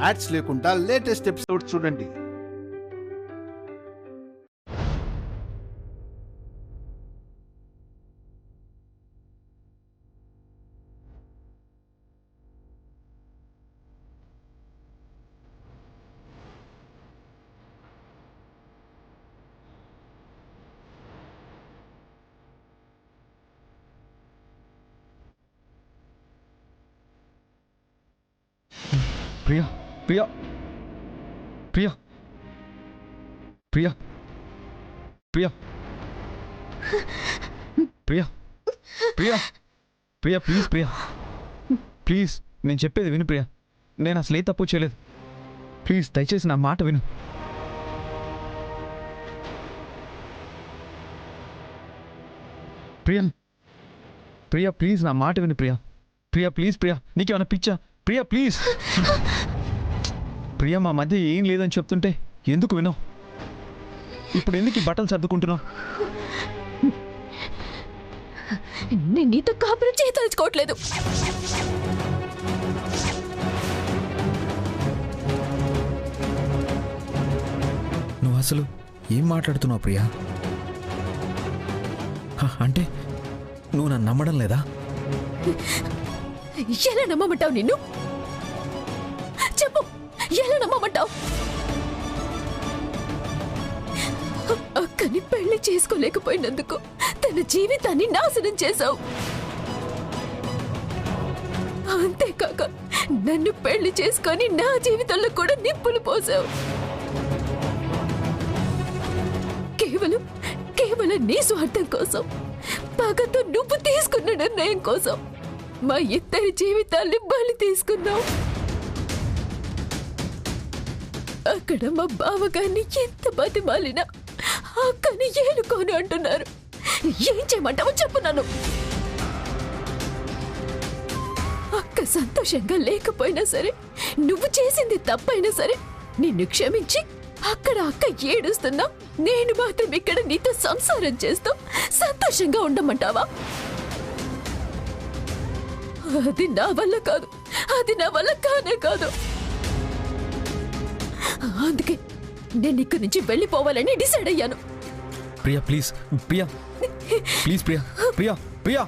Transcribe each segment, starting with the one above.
Ads లేకుండా latest episode చూడండి. Priya Priya Priya Priya Priya Priya Priya Priya please Priya please నేను చెప్పేది విను ప్రియా. నేను అసలు ఏ తప్పు చేయలేదు. ప్లీజ్ దయచేసి నా మాట విను. ప్రియా ప్రియా ప్లీజ్ నా మాట విను ప్రియా. ప్రియా ప్లీజ్ ప్రియా, నీకేమైనా పిచ్చా? ప్రియా ప్లీజ్. ప్రియా మా మధ్య ఏం లేదని చెప్తుంటే ఎందుకు వినవు? ఇప్పుడు ఎందుకు ఈ బట్టలు సర్దుకుంటున్నావు? నేను నీతో కాపురం చేయదలుచుకోవట్లేదు. నువ్వు అసలు ఏం మాట్లాడుతున్నావు ప్రియా? అంటే నువ్వు నన్ను నమ్మడం లేదా? ఎలా నమ్మమంటావు? నిన్ను చెప్పు, ఎలా నమ్మమంటావు? అక్కని పెళ్లి చేసుకోలేకపోయినందుకు తన జీవితాన్ని నాశనం చేశావు. అంతేకాక నన్ను పెళ్లి చేసుకొని నా జీవితంలో కూడా నిప్పులు పోసావు. కేవలం కేవలం నీ స్వార్థం కోసం, పగతో నువ్వు తీసుకున్న నిర్ణయం కోసం మా ఇద్దరి జీవితాల్ని బలి తీసుకున్నావు. అక్కడ మా బావగారిని ఎంత బతిమాలినా అక్కని ఏలుకోను అంటున్నారు. ఏం చేయమంటావో చెప్పు. నన్ను అక్క సంతోషంగా లేకపోయినా సరే, నువ్వు చేసింది తప్పైనా సరే నిన్ను క్షమించి అక్కడ అక్క ఏడుస్తున్నా నేను మాత్రం ఇక్కడ నీతో సంసారం చేస్తూ సంతోషంగా ఉండమంటావా? అది నా వల్ల కాదు, అది నా వల్ల కానే కాదు. అందుకే నేను ఇక్కడి నుంచి వెళ్ళిపోవాలని డిసైడ్ అయ్యాను. Priya please, Priya please, Priya Priya Priya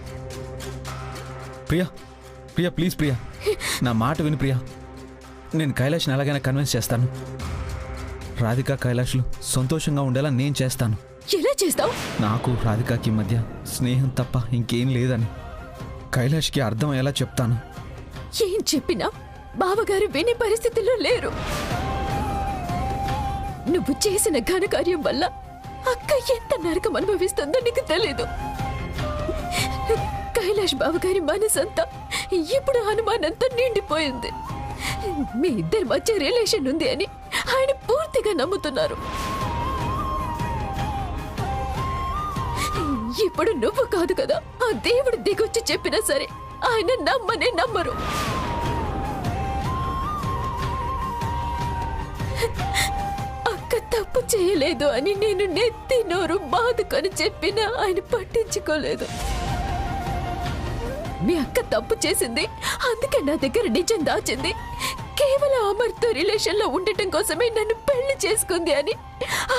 Priya Priya please Priya, నా మాట విను ప్రియా. నేను కైలాష్ని ఎలాగైనా కన్విన్స్ చేస్తాను. రాధిక కైలాష్లు సంతోషంగా ఉండేలా నేను చేస్తాను. ఎలా చేస్తావు? నాకు రాధికకి మధ్య స్నేహం తప్ప ఇంకేం లేదని కైలాష్కి అర్థమయ్యేలా చెప్తాను. ఏం చెప్పినా బావగారు వినే పరిస్థితుల్లో లేరు. నువ్వు చేసిన ఘనకార్యం వల్ల అక్క ఎంత నరకం అనుభవిస్తుందో నీకు తెలీదు. కైలాష్ బావగారి మనసంతా ఇప్పుడు అనుమానంతో నిండిపోయింది. మీ ఇద్దరి మధ్య రిలేషన్ ఉంది అని ఆయన పూర్తిగా నమ్ముతున్నారు. ఇప్పుడు నువ్వు కాదు కదా, ఆ దేవుడు దిగొచ్చి చెప్పినా సరే ఆయన నమ్మనే నమ్మరు. అక్క తప్పు చేయలేదు అని నేను నెత్తి నోరు బాదుకొని చెప్పినా ఆయన పట్టించుకోలేదు. మీ అక్క తప్పు చేసింది, అందుకే నా దగ్గర నిజం దాచింది. కేవలం అమర్తో రిలేషన్ లో ఉండటం కోసమే నన్ను పెళ్లి చేసుకుంది అని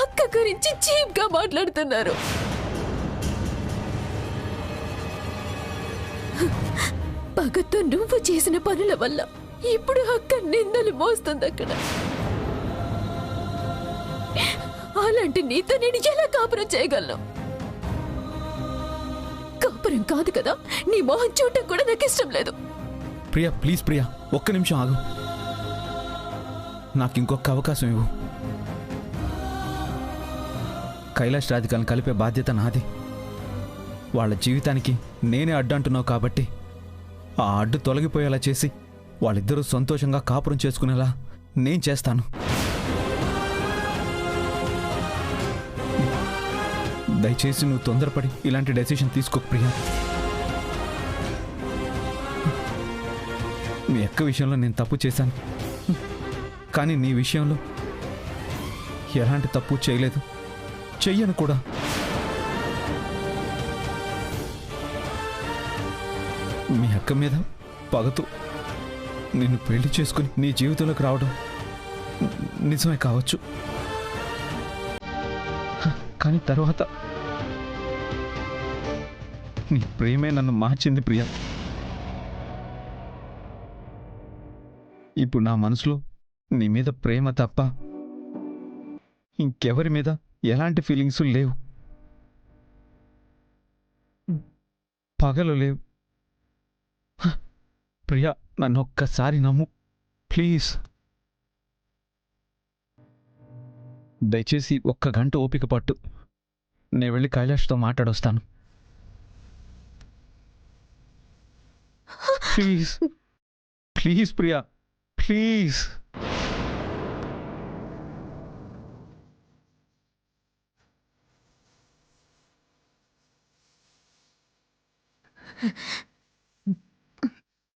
అక్క గురించి చీప్ గా మాట్లాడుతున్నారు. పగతో నువ్వు చేసిన పనుల వల్ల ఇప్పుడు అక్క నిందలు మోస్తుంది అక్కడ. అలాంటి నీతో నేను ఎలా కాపురం చేయగలను? కాపురం కాదు కదా, నీ మొహం చూడటం కూడా నాకు ఇష్టం లేదు. ప్రియా ప్లీజ్ ప్రియా, ఒక్క నిమిషం ఆగు. నాకు ఇంకొక అవకాశం ఇవ్వు. కైలాష్ రాధికలను కలిపే బాధ్యత నాది. వాళ్ళ జీవితానికి నేనే అడ్డంటున్నావు కాబట్టి ఆ అడ్డు తొలగిపోయేలా చేసి వాళ్ళిద్దరూ సంతోషంగా కాపురం చేసుకునేలా నేను చేస్తాను. దయచేసి నువ్వు తొందరపడి ఇలాంటి డెసిషన్ తీసుకోకు ప్రియా. మీ అక్క విషయంలో నేను తప్పు చేశాను, కానీ నీ విషయంలో ఎలాంటి తప్పు చేయలేదు, చెయ్యను కూడా. మీ అక్క మీద పగతో నిన్ను పెళ్లి చేసుకుని నీ జీవితంలోకి రావడం నిజమే కావచ్చు, కానీ తర్వాత నీ ప్రేమే నన్ను మార్చింది ప్రియా. ఇప్పుడు నా మనసులో నీ మీద ప్రేమ తప్ప ఇంకెవరి మీద ఎలాంటి ఫీలింగ్స్ లేవు. పగలు లేవు. ప్రియా, నన్ను ఒక్కసారి నమ్ము ప్లీజ్. దయచేసి 1 గంట ఓపిక పట్టు. నేను వెళ్ళి కైలాష్తో మాట్లాడొస్తాను. Please please Priya, please.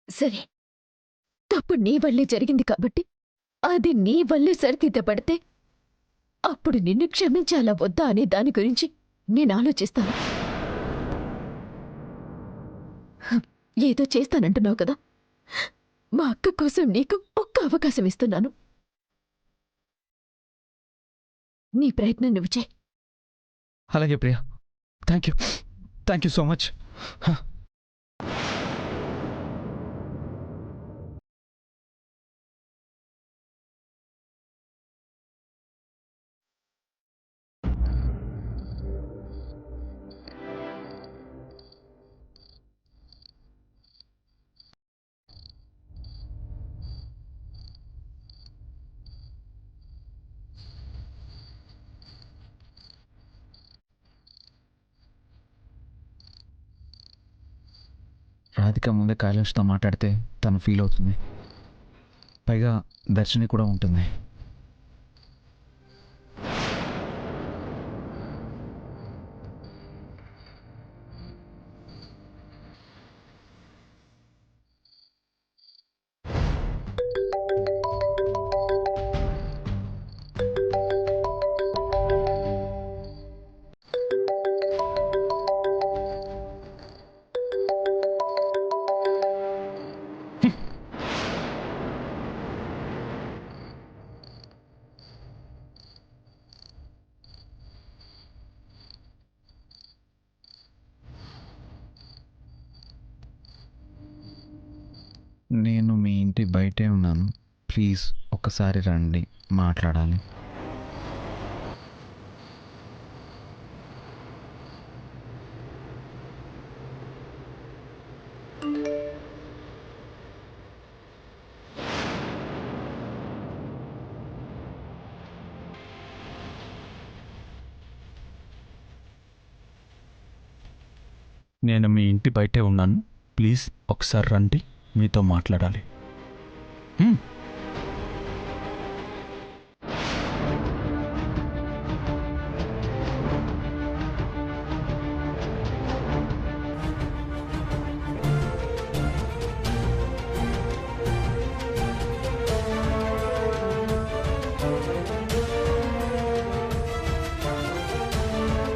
సరే, తప్పు నీ వల్లే జరిగింది కాబట్టి అది నీ వల్లే సరిదిద్దపడితే అప్పుడు నిన్ను క్షమించాలా వద్దా అనే దాని గురించి నేను ఆలోచిస్తాను. ఏదో చేస్తానంటున్నావు కదా, మా అక్క కోసం నీకు ఒక్క అవకాశం ఇస్తున్నాను. నీ ప్రయత్నం నువ్వు చేయి. అలాగే Priya, thank you so much. Radhika ముందే కైలాష్తో మాట్లాడితే తను ఫీల్ అవుతుంది. పైగా దర్శని కూడా ఉంటుంది. నేను మీ ఇంటి బయటే ఉన్నాను, ప్లీజ్ ఒకసారి రండి, మాట్లాడాలి. నేను మీ ఇంటి బయటే ఉన్నాను, ప్లీజ్ ఒకసారి రండి, మీతో మాట్లాడాలి.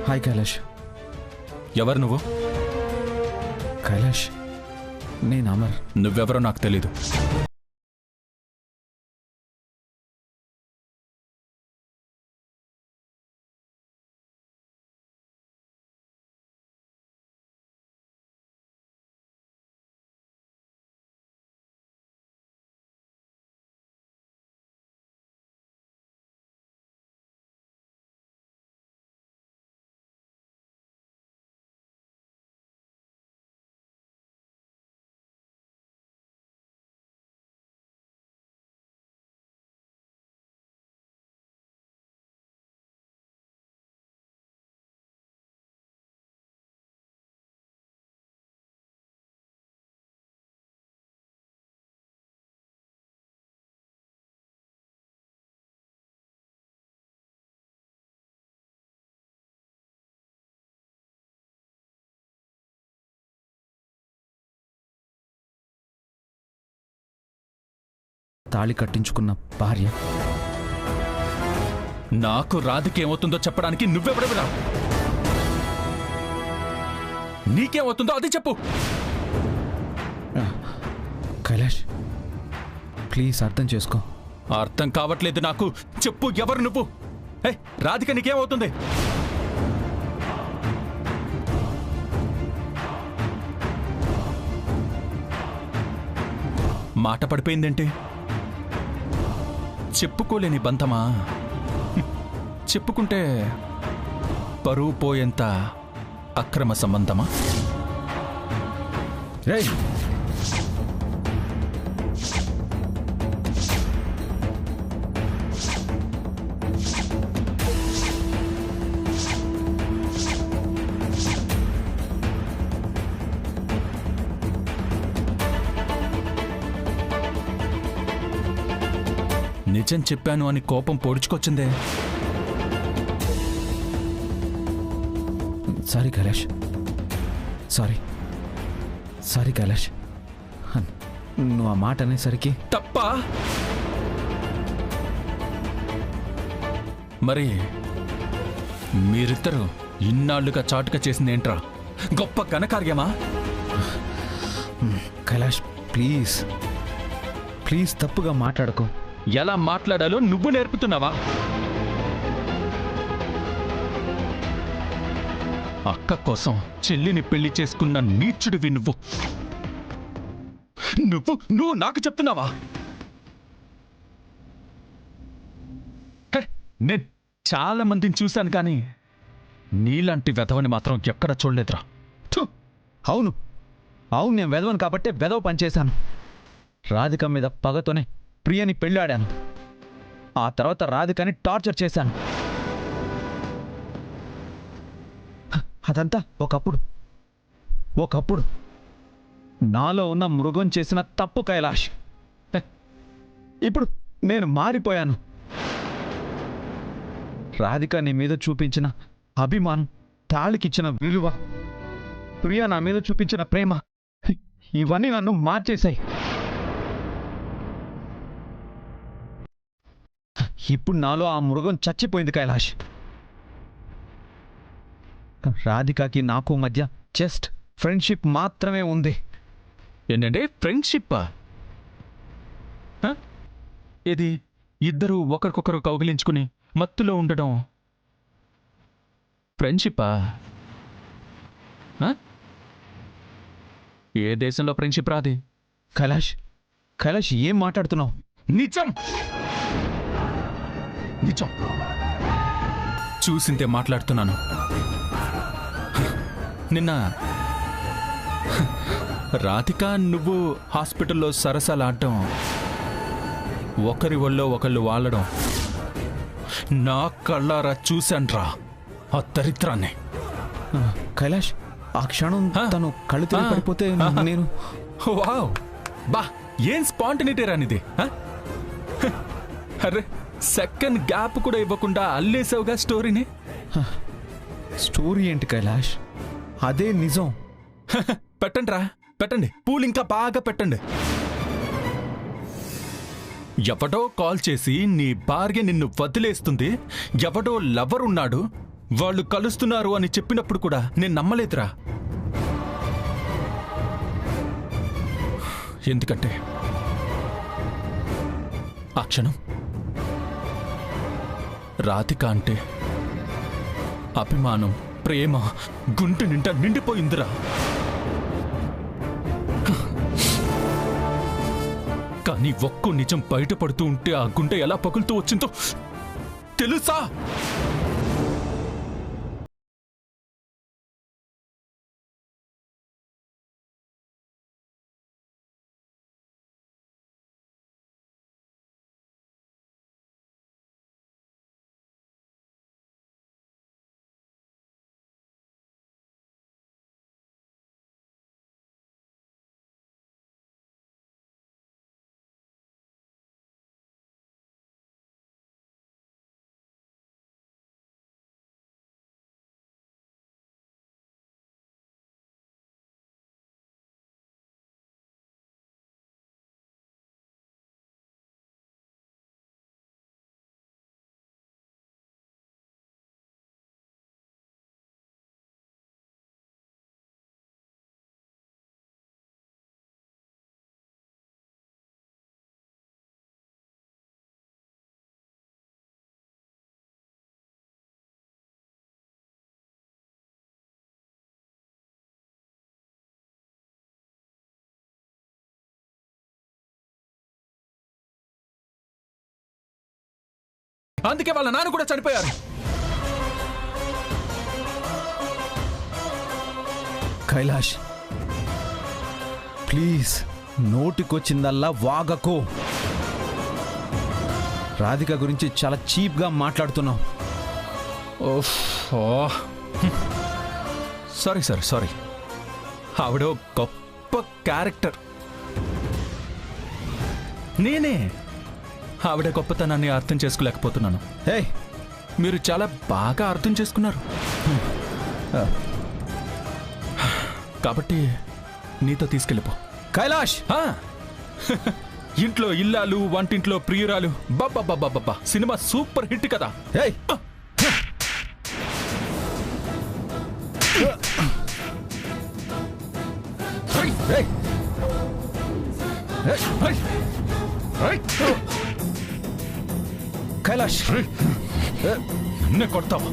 హాయ్ కైలాష్. ఎవరు నువ్వు? కైలాష్, నేను అమర్. నువ్వెవరో నాకు తెలీదు. తాళి కట్టించుకున్న భార్య నాకు రాధికేమవుతుందో చెప్పడానికి నువ్వెవడవిరా? నీకేమవుతుందో అది చెప్పు. కైలాష్, ప్లీజ్ అర్థం చేసుకో. అర్థం కావట్లేదు నాకు. చెప్పు, ఎవరు నువ్వు? ఏ రాధిక, నీకేమవుతుంది? మాట పడిపోయిందేంటి? చెప్పుకోలేని బంధమా? చెప్పుకుంటే పరువు పోయేంత అక్రమ సంబంధమా? రేయ్, నిజం చెప్పాను అని కోపం పొడుచుకొచ్చిందే. Sorry Kailash, sorry sorry Kailash. నువ్వు ఆ మాట అనేసరికి తప్ప మరి మీరిద్దరూ ఇన్నాళ్లుగా చాటుగా చేసిందేంట్రా? గొప్ప ఘనకార్యమా? కైలాష్, ప్లీజ్ ప్లీజ్ తప్పుగా మాట్లాడకు. ఎలా మాట్లాడాలో నువ్వు నేర్పుతున్నావా? అక్క కోసం చెల్లిని పెళ్లి చేసుకున్న నీచుడివి నువ్వు. నువ్వు నువ్వు నాకు చెప్తున్నావా? హే, నేను చాలా మందిని చూశాను కానీ నీలాంటి వెధవని మాత్రం ఎక్కడ చూడలేదురా. థు, అవును అవును, నేను వెధవను కాబట్టే వెధవ పనిచేశాను. రాధిక మీద పగతోనే ప్రియని పెళ్ళాడాను. ఆ తర్వాత రాధికని టార్చర్ చేశాను. అదంతా ఒకప్పుడు నాలో ఉన్న మృగం చేసిన తప్పు కైలాష్. ఇప్పుడు నేను మారిపోయాను. రాధిక నీ మీద చూపించిన అభిమానం, తాళికిచ్చిన విలువ, ప్రియ నా మీద చూపించిన ప్రేమ, ఇవన్నీ నన్ను మార్చేశాయి. ఇప్పుడు నాలో ఆ మృగం చచ్చిపోయింది కైలాష్. రాధికకి నాకు మధ్య జస్ట్ ఫ్రెండ్షిప్ మాత్రమే ఉంది. ఏంటంటే ఫ్రెండ్షిప్పా? ఇది ఇద్దరు ఒకరికొకరు కౌగిలించుకుని మత్తులో ఉండడం ఫ్రెండ్షిప్పా? ఏ దేశంలో ఫ్రెండ్షిప్ రాది? కైలాష్, కైలాష్ ఏం మాట్లాడుతున్నావు? నిజం నిజం చూసిందే మాట్లాడుతున్నాను. నిన్న రాధిక నువ్వు హాస్పిటల్లో సరసాలాడటం, ఒకరి ఒళ్ళో ఒకళ్ళు వాలడం నా కళ్ళారా చూశాన్రా ఆ దరిద్రాన్ని. కైలాష్, ఆ క్షణం తను కళ్ళు తిరిగి పడిపోతే నేను వావ్, బా ఏం స్పాంటనిటీ రానిది. అరే, సెకండ్ గ్యాప్ కూడా ఇవ్వకుండా అల్లేసావుగా స్టోరీని. స్టోరీ ఏంటి కైలాష్, అదే నిజం. పెట్టండి రా, పెట్టండి, పూలు ఇంకా బాగా పెట్టండి. ఎవడో కాల్ చేసి నీ భార్య నిన్ను వదిలేస్తుంది, ఎవడో లవర్ ఉన్నాడు, వాళ్ళు కలుస్తున్నారు అని చెప్పినప్పుడు కూడా నేను నమ్మలేదురా. ఎందుకంటే ఆ క్షణం రాధిక అంటే అభిమానం, ప్రేమ గుండె నిండా నిండిపోయిందిరా. కానీ ఒక్కో నిజం బయటపడుతూ ఉంటే ఆ గుండె ఎలా పగులుతూ వచ్చిందో తెలుసా? అందుకే వాళ్ళ నాన్న కూడా చనిపోయారు. కైలాష్ ప్లీజ్ నోటికొచ్చిందల్లా వాగకో. రాధిక గురించి చాలా చీప్గా మాట్లాడుతున్నావు. Sorry sir, sorry. ఆవిడ గొప్ప క్యారెక్టర్. నేనే ఆవిడ గొప్పతనాన్ని అర్థం చేసుకోలేకపోతున్నాను. హే, మీరు చాలా బాగా అర్థం చేసుకున్నారు. కాబట్టి నీతో తీసుకెళ్ళిపో. కైలాష్ ఇంట్లో ఇల్లాలు, వంటింట్లో ప్రియురాలు. బాబా సినిమా సూపర్ హిట్ కదా. హే, కైలాష్ నిన్నే కొడతావా?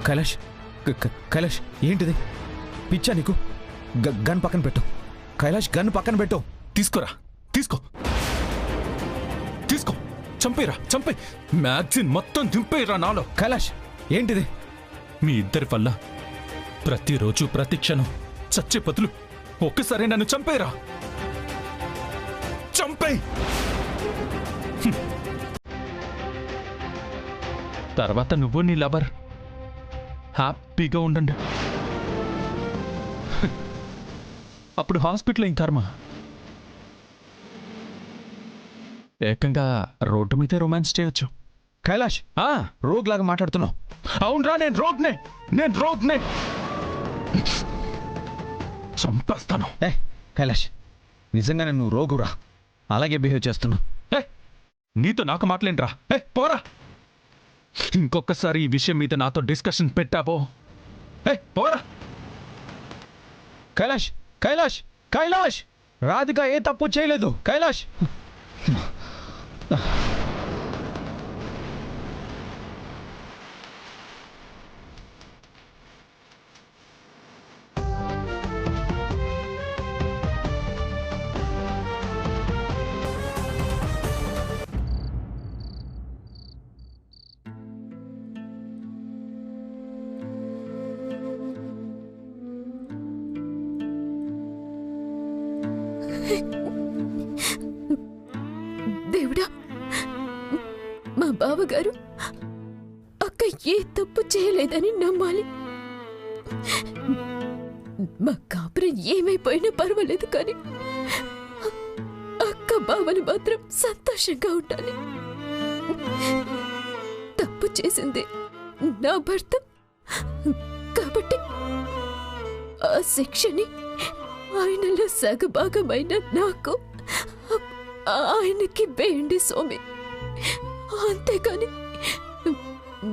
కైలాష్ కైలాష్ ఏంటిది? పిచ్చా నీకు? గన్ పక్కన పెట్టు కైలాష్, గన్ పక్కన పెట్టు. తీసుకోరా, తీసుకో తీసుకో. చంపేరా, చంపే. మ్యాగ్జిన్ మొత్తం దింపేరా నాలో. కైలాష్ ఏంటిది? మీ ఇద్దరి వల్ల ప్రతిరోజు ప్రతి క్షణం చచ్చే బదులు ఒక్కసారి నన్ను చంపేరా. చంపే. తర్వాత నువ్వు నీ లవర్ హ్యాపీగా ఉండండి. అప్పుడు హాస్పిటల్ ఇంకర్మ ఏకంగా రోడ్డు మీదే రొమాన్స్ చేయొచ్చు. కైలాష్ రోగ్ లాగా మాట్లాడుతున్నావు. అవునరా, నేను రోగ్నే. చంపేస్తాను. కైలాష్ నిజంగానే నువ్వు రోగురా, అలాగే బిహేవ్ చేస్తున్నావు. నీతో నాకు మాట్లాడిరా. పోరా. ఇంకొకసారి ఈ విషయం మీద నాతో డిస్కషన్ పెట్టావో పోరా. కైలాష్ కైలాష్ కైలాష్ రాధిక ఏ తప్పు చేయలేదు. కైలాష్ దేవుడా, మా బావగారు అక్క ఏ తప్పు చేయలేదని నమ్మాలి. మా కాపురం ఏమైపోయినా పర్వాలేదు, కానీ అక్క బావని మాత్రం సంతోషంగా ఉండాలి. తప్పు చేసింది నా భర్త కాబట్టి ఆ శిక్షని ఆయనలో సగభాగమైన నాకు ఆయనకి వేయండి స్వామి. అంతేకాని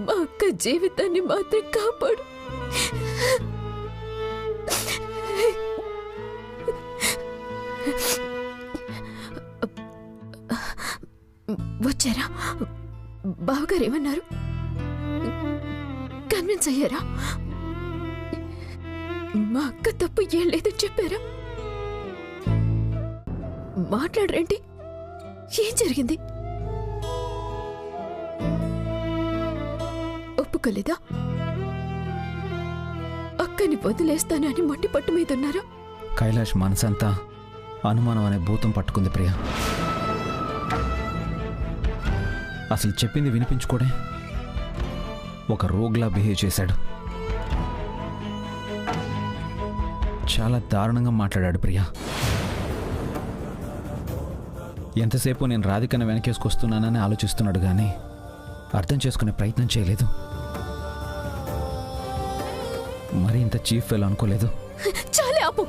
మా అక్క జీవితాన్ని మాత్రం కాపాడు. వచ్చారా? బావగారు ఏమన్నారు? కన్విన్స్ అయ్యారా? మా అక్క తప్పు ఏం లేదని చెప్పారా? మాట్లాడరేంటి? ఏం జరిగింది? ఒప్పుకోలేదా? అక్కని వదిలేస్తానని మొండి పట్టు మీద ఉన్నారా? కైలాష్ మనసంతా అనుమానం అనే భూతం పట్టుకుంది ప్రియా. అసలు చెప్పింది వినిపించుకోడే ఒక రోగ్లా బిహేవ్ చేశాడు. చాలా దారుణంగా మాట్లాడాడు ప్రియా. ఎంతసేపు నేను రాధికను వెనకేసుకొస్తున్నానని ఆలోచిస్తున్నాడు కానీ అర్థం చేసుకునే ప్రయత్నం చేయలేదు. మరి ఇంత చీఫ్ ఫెయిల్ అనుకోలేదు. చాలే ఆపు.